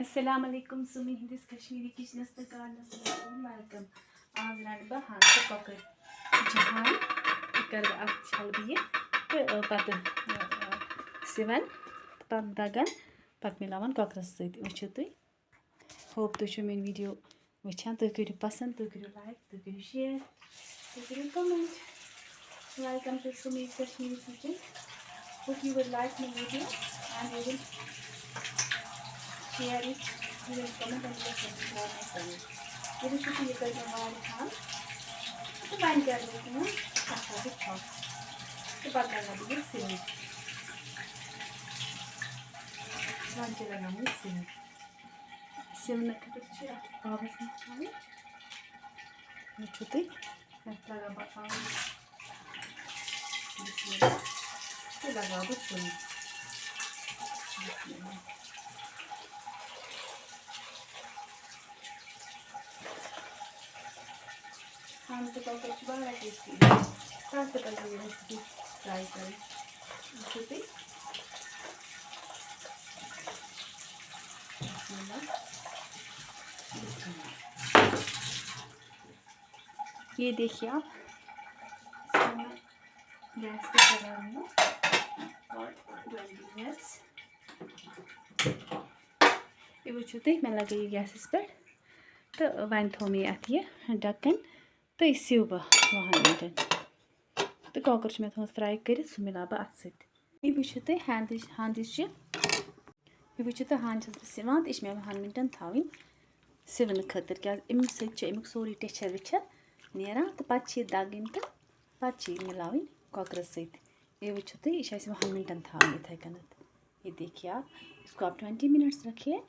Assalamu alaikum Sumi hindis Kashmiri kitchen's the gardeners welcome. आज रंग हाँ तो कॉकर जहाँ कर अच्छा भी तो पता सिवन पत दगन पत मिलावन कॉकरस सहित वुचो तुई होप तुझे मेन वीडियो वुचान तुई करियो पसंद तुई करियो लाइक तुई करियो शेयर तुई करियो comment. Welcome to Sumi's Kashmiri kitchen. Hope you will like my video and you will share it, you will comment and you will subscribe my channel. ये रेसिपी ये करने वाले हैं तो पैन कर लेते हैं अच्छा से छाप तो बाद में लगाएंगे सिम वन के लगाएंगे सिम में तो कुछ आवाज़ नहीं आएगी निचोते लगा बताऊँ तो लगा दो सिम हम तो कुछ बड़ा टेस्टी है साथ में कल ये रेसिपी ट्राई करें इसे ये देखिए आप गैस पे चला रही हूँ और 20 मिनट्स ये वो छूते मैं लगी गैस पर तो वन थो में आती है ढक्कन तो इसी वहाँ मिनटन तो कॉकर में थोड़ा फ्राई कर सह मिला बह अत ये वो तुम हांदिश ये वो हान सिवान तो मे 1 मिनटन थी सिवन खतर क्या अम समिक सोरी टेचर वेचर नेरान तो पे दगन तो पे मिलावन कॉकर ये वो तुम यह 1 मिनटन थी इथे कन ये देखिए आप इसको आप 20 मिनट्स रखिए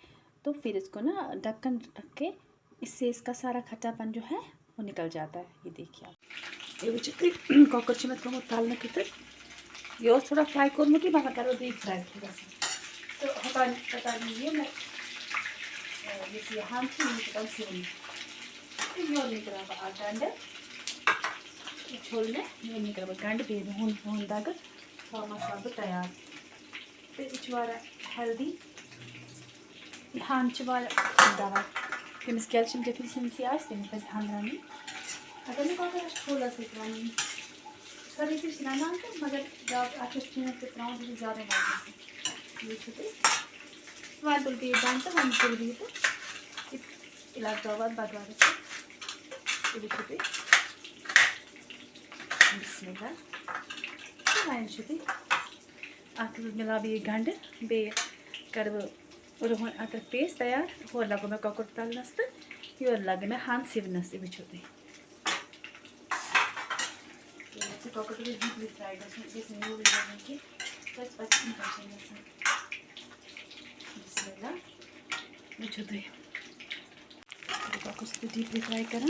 तो फिर इसको ना ढक्कन रख के इससे इसका सारा खट्टापन जो है वो निकल जाता है. ये देखिए आप ये वो कॉकर में थोड़ा तलने खतर ये थोड़ा फ्राई कर्मुत मगर करो डीप फ्राई थोड़ा सा तो हटा लीजिए मैं ये हाँ सिवन यो निकल गंड छोड़ने ये निकल गंड बे हून दाग मसाला तैयार तो यह वारा हेल्दी हान दवा तमिस कैल्शियम डेफिशिएंसी तमिस पज हान रानी अगर मैं कॉकर थोड़ा सा रानी सर ये रानान तो मगर अत चून तो त्रा ज़्यादा मजा ये वन तुल बे बंद तो वन तुल बे तो लगा बदवार ये वो बिस्मिल्लाह तो वन अत मिला बे गंड बे कर रुहन अत पेस्ट तैयार हो लगो मैं कॉकर तलनस तो योर लगे मैं हान सिवनस वो तुम कॉकर डीपली फ्राई बिस्मिल्लाह वो तुम कॉकर डीपली फ्राई कर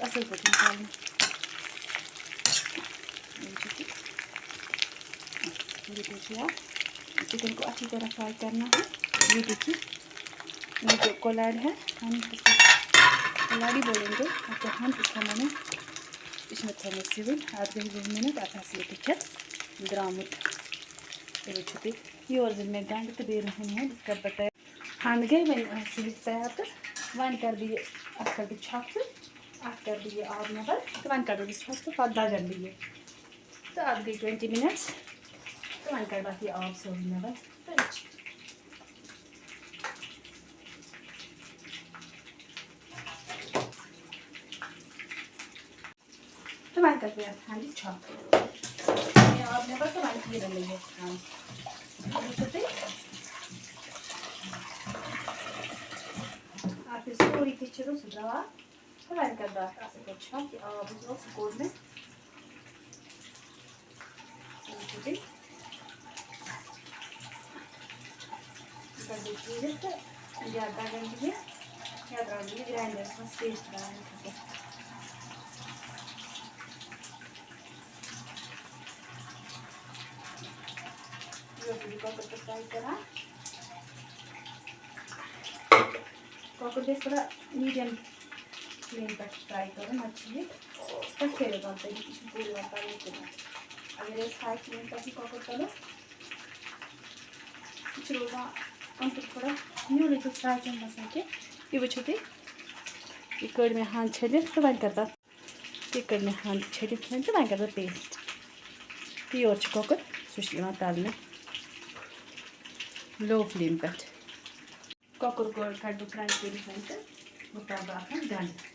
असल पे निकाल देखिए चिकन को अच्छी तरह फ्राई करना है. ये देखिए ये जो कोलाड है हम इसको कोलाडी बोलेंगे तो हम इसका मैंने इसमें थोड़ा सिवन 8 मिनट अत टिकट द्रामुत ये वो ये और में गंड तो बे रहन है इसका बताया हान गए वन सिविल तैयार तो वन कर दिए अत कर दी छक अत कर दिए आब नबर तो वन कर दी छक तो पद दगन दिए तो अत गई 20 मिनट्स तो वन कर बात आब सो नबर तो वन कर दिया हांडी छक आब नबर तो वन खीर लिए हां आप इसको एक चलो सुधारा तो वन कर बात ऐसे छक आब जो स्कूल में देखिए ज़्यादा गंदी है या ग्राइंडर में पेस्ट बनाने कॉकर फ्राई करा कॉकर बेस थोड़ा मीडियम फ्लेम पर फ्राई करो अच्छी तो फिर बनता है किसी पूरी बनता है अगर इस हाई फ्लेम पर ही कॉकर करो कुछ रोगा थोड़ा न्यूली तो फ्राई कर बसान कि ये वो तुम ये कड़ में हंद छलित तो वन कर ये कड़ में हंद छलित तो वन कर पेस्ट तो योर कॉकर सह तलने लो फ्लेम पे कॉकर कट फ्राई कर तब गंड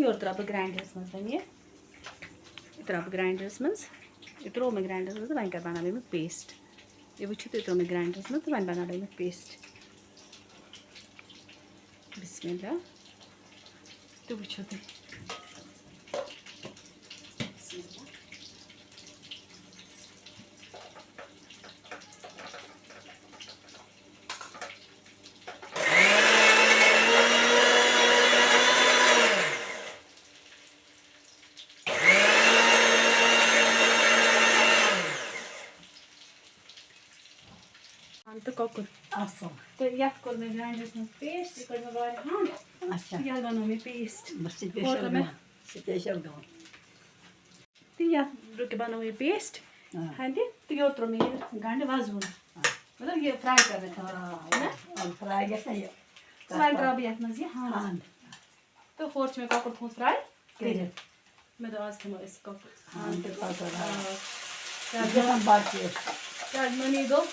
योर त्रा बह ग्राइंडरस मज ये त्रा बह ग्राइंडरस मज यह त्रो मे ग्राइंडरस मज वन कर बना पेस्ट ये वो तुम त्रो मे ग्राइंडरस मज वन बना पेस्ट बिस्मिल्लाह तो वो तुम तो कॉकर तो ये कोर में ग्राइंडरस में पेस्ट ये कोर में वार हाँ अच्छा ये बनो में पेस्ट बस स्पेशल में दो तो ये रुके बनो में पेस्ट हाँ जी तो यो त्रो में गंड वाजून मतलब ये फ्राई कर रहे थे ना फ्राई कैसे ये फ्राई करा भी एक मज़े हाँ तो फोर्च में कॉकर थोड़ा फ्राई कर मैं तो आज के इस कॉकर हाँ तो कॉकर क्या बात है क्या मनी दो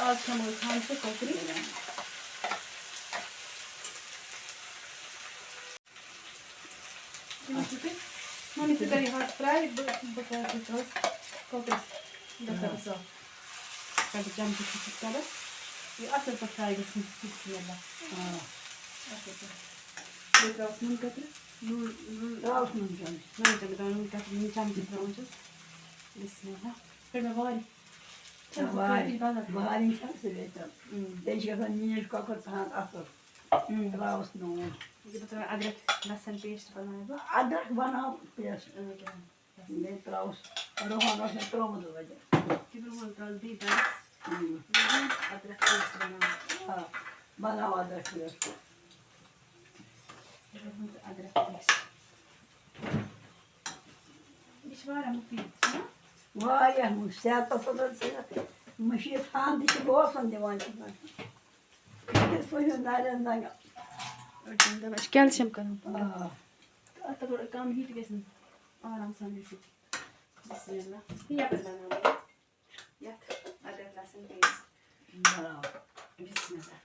आज हम खान से ककड़ी मम्मी से करी हाथ फ्राई बता कुछ ककड़ी डॉक्टर साहब कभी जम के कुछ कर ये असल पर फ्राई करते हैं हां ऐसे तो देखो उसमें कतरे राउस में जम के जम के फ्राई इसमें फिर मैं वाली Bahar insan sebetam. Değişken niye kakor falan asıl. Raus no. Gitu tuh adrek lasan paste बनाया. Adrek बना paste. ले raus. रोहन रोहन तोड़ दो बजे. किधर बोल रहा दी बस. adrek paste बना. हाँ बनाओ adrek paste. adrek paste. इस बार हम पीते हैं. वाह मुझसे तो सदर से मशीन खान दिख बहुत संदेवान है ये सोचो नारे नागा और जिंदा बस कैल्शियम करूं हां तो थोड़ा कम हीट कैसे आराम से मिल सकती बिस्मिल्लाह ये बनाना है या अदरक लहसुन पेस्ट बनाओ बिस्मिल्लाह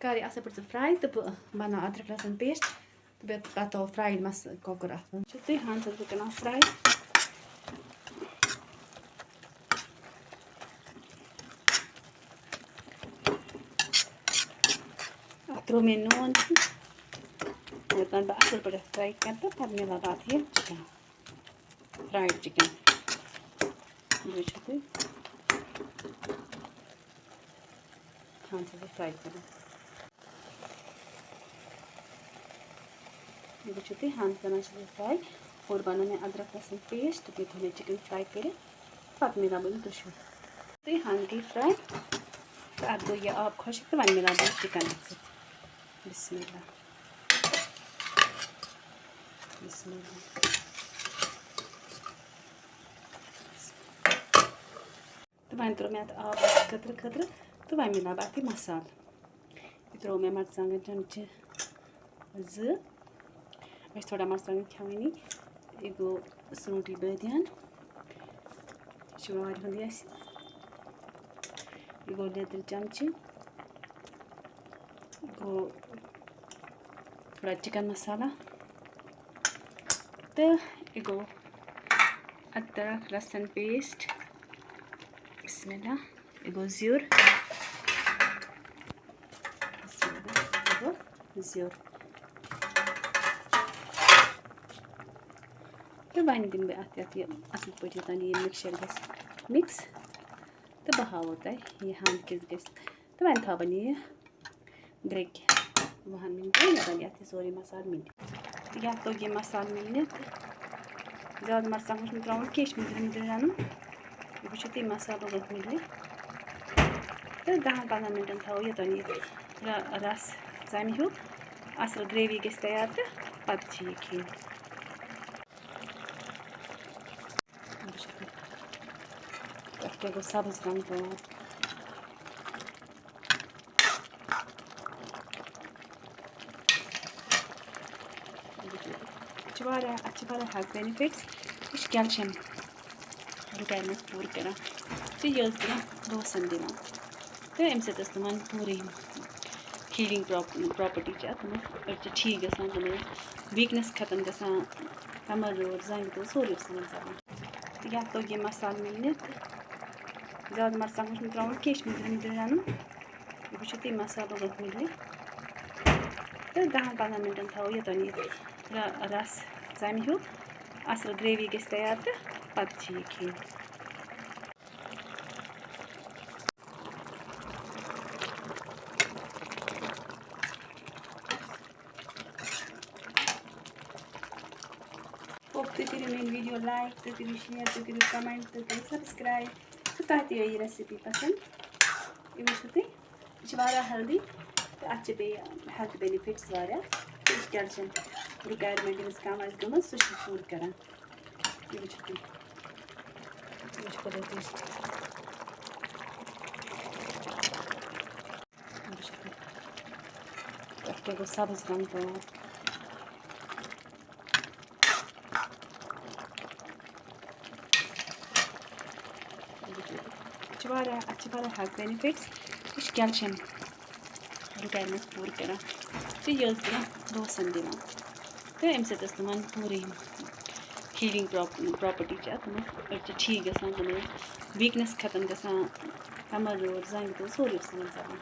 कर अस पे फ्राई तो बना अदरक लहसुन पेस्ट तो पतो फ्राइड मस कॉकर तुम हाँ सब कर फ्राई त्रो में नून असल पे फ्राई कर तो पद में लगा दिए चिकन फ्राइड चिकन हाँ सब फ्राई करें ये बुझते हाथ बना फ्राई और बना में अदरक लहसुन पेस्ट भी थोड़े चिकन फ्राई करे पत मिला बोल तो हाथ गई फ्राई तो अब गो ये आप खुश तो वन मिला बोल चिकन बिस्मिल्लाह बिस्मिल्लाह तो वन त्रो में आप खतर खतर तो वन मिला बाकी मसाल त्रो में मरचांग चमचे थोड़ा मरचांग खानी यह गो सरूटी बदियान वार हूँ यह गो लेदर चमचे गो थोड़ा चिकन मसाला तो यह गो अदरक लहसुन पेस्ट बिस्मिल्लाह यह गो ज़ीर زیُر تہٕ وۄنۍ دِمہٕ بہٕ اَتھ یہِ اَصٕل پٲٹھۍ یوٚتانۍ یہِ مِکسچَر گژھِ مِکس تہٕ بہٕ ہاوو تۄہہِ یہِ ہَنٛد کِژھ گژھِ تہٕ وۄنۍ تھاوٕ بہٕ یہِ گرٛٮ۪کہِ 20 مِنٹَن یوٚتانۍ یَتھ یہِ سورُے مصالہٕ مِلہِ تہٕ یَتھ لوٚگ یہِ مصالہٕ مِلنہِ تہٕ زیادٕ مَرژٕوانٛگُن چھُنہٕ ترٛاوُن کینٛہہ یہِ چھِ مٔدرۍ رَنُن وٕچھِو تُہۍ مصالہٕ لوٚگ اَتھ مِلنہِ تہٕ 10-15 مِنٹَن تھاوو یوٚتانۍ یہِ رَس ژَمہِ ہیوٗ اَصٕل گرٛیوی گژھِ تیار تہٕ پَتہٕ چھِ یہِ کھیٚنۍ تَتھ کیٛاہ گوٚو سبٕز رنٛگ تیار اَتھ چھِ واریاہ ہٮ۪لٕتھ بٮ۪نِفِٹٕس یہِ چھِ کٮ۪لشَم رِکوایرمٮ۪نٛٹ پوٗرٕ کَران تہٕ یہِ ٲس دِوان دوسَن دِوان تہٕ اَمہِ سۭتۍ ٲس تِمَن پوٗرٕ یِم ہیٖلِنٛگ پرٛاپَرٹی چھِ اَتھ تِمَن أڑۍ چھِ ٹھیٖک گژھان تِمَن ٲس ویٖکنٮ۪س ختم گژھان کَمَر دود زَنٛگہِ دود سورُے اوس تِمَن ژَلان تہٕ یَتھ لوٚگ یہِ مصالہٕ مِلنہِ تہٕ زیادٕ مَرژٕوانٛگُن چھُنہٕ ترٛاوُن کینٛہہ یہِ چھِ مٔدرۍ رَنُن وٕچھِو تُہۍ مصالہٕ لوٚگ اَتھ مِلنہِ تہٕ 10-15 مِنٹَن تھاوو یوٚتانۍ یہِ رَس ژَمہِ ہیوٗ اَصٕل گرٛیوی گژھِ تیار تہٕ پَتہٕ چھِ یہِ کھیٚنۍ ہوپ تُہۍ کٔرِو میٛٲنۍ ویٖڈیو لایک تُہۍ کٔرِو شِیر تُہۍ کٔرِو کَمٮ۪نٛٹ تُہۍ کٔرِو سَبسکرایب تہٕ تۄہہِ تہِ یہِ ریسِپی پَسنٛد یہِ وٕچھِو تُہۍ یہِ چھِ واریاہ ہٮ۪لدی تہٕ اَتھ چھِ بیٚیہِ ہٮ۪لٕتھ بٮ۪نِفِٹٕس واریاہ یہِ چھِ کٮ۪لشَم رِکوایرمٮ۪نٛٹ ییٚمِس کَم آسہِ گٔمٕژ سُہ چھِ پوٗرٕ کَران یہِ وٕچھِو تُہۍ یہِ چھِ قۄدرٔتی وٕچھِو تُہۍ تَتھ کیٛاہ گوٚو سبٕز رنٛگ تیار اَتھ چھِ واریاہ ہٮ۪لٕتھ بٮ۪نِفِٹٕس یہِ چھِ کٮ۪لشَم رِکوایرمٮ۪نٛٹ پوٗرٕ کَران تہٕ یہِ ٲس دِوان دوسَن دِوان تہٕ اَمہِ سۭتۍ ٲس تِمَن پوٗرٕ یِم ہیٖلِنٛگ پرٛاپَرٹی چھِ اَتھ تِمَن أڑۍ چھِ ٹھیٖک گژھان تِمَن ٲس ویٖکنٮ۪س ختم گژھان کَمَر دود زَنٛگہِ دود سورُے اوس تِمَن ژَلان